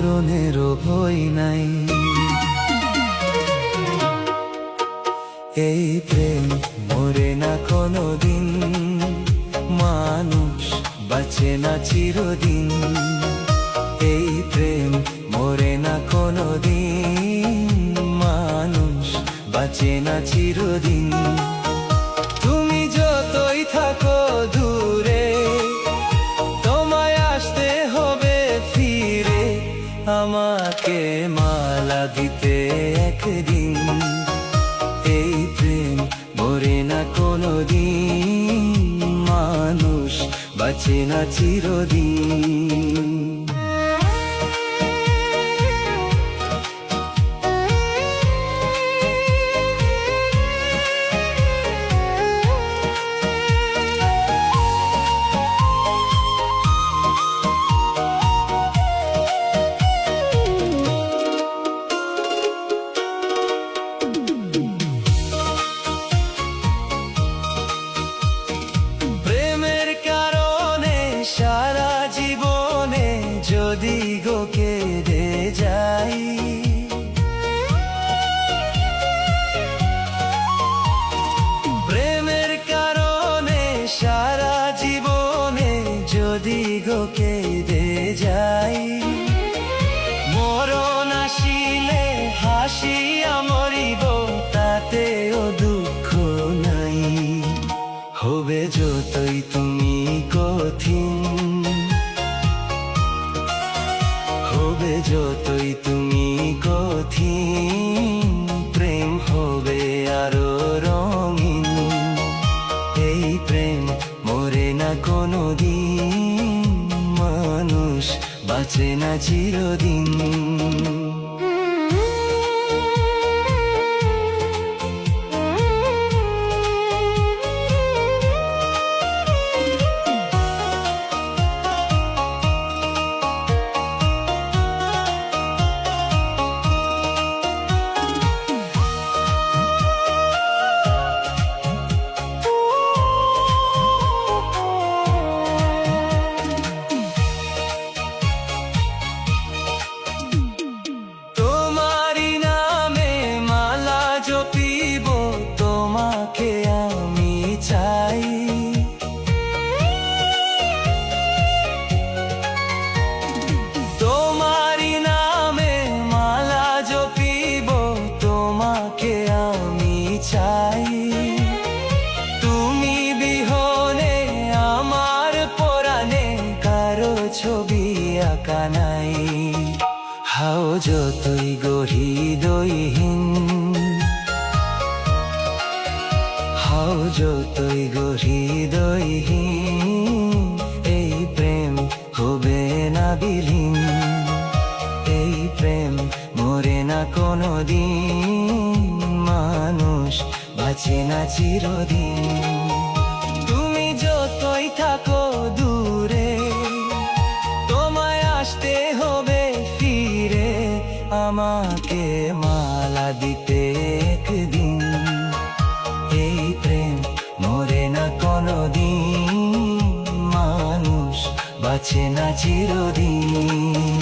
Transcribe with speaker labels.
Speaker 1: মরণেরও ভয় নাই। এই প্রেম মরে না কোনোদিন, মানুষ বাঁচে না চিরদিন। এই প্রেম মরে না কোনোদিন, মানুষ বাঁচে না চিরদিন। তুমি যতই থাকো দূরে, তোমায় আসতে হবে ফিরে, আমাকে মালা দিতে একদিন। এই প্রেম মরে না কোনোদিন, মানুষ বাঁচে না চিরদিন। সারা জীবনে যদি গো কেঁদে যাই, প্রেমের কারণে সারা জীবনে যদি গো কেঁদে যাই, মরণ আসিলে হাসিয়া মরিব, তাতেও দুঃখ নাই। হবে যতই তুমি কঠিন, হবে যতই তুমি কঠিন, প্রেম হবে আরো রঙিন। এই প্রেম মরে না কোনোদিন, মানুষ বাঁচে না চিরদিন। তোমাকে আমি চাই, তোমারি নামে মালা জপিব, তোমাকে আমি চাই। তুমি বিহনে আমার পরাণে কারো ছবি আঁকা নাই। হাও যতই গো হৃদয়হীন, হাও যতই গো হৃদয়হীন, এই প্রেম হবে না বিলীন। এই প্রেম মরে না কোনোদিন, মানুষ বাঁচে না চিরদিন। তুমি যতই থাকো দূরে, তোমায় আসতে হবে ফিরে, আমাকে মালা দিতে একদিন। এই প্রেম মরে না কোনোদিন, মানুষ বাঁচে না চিরদিন।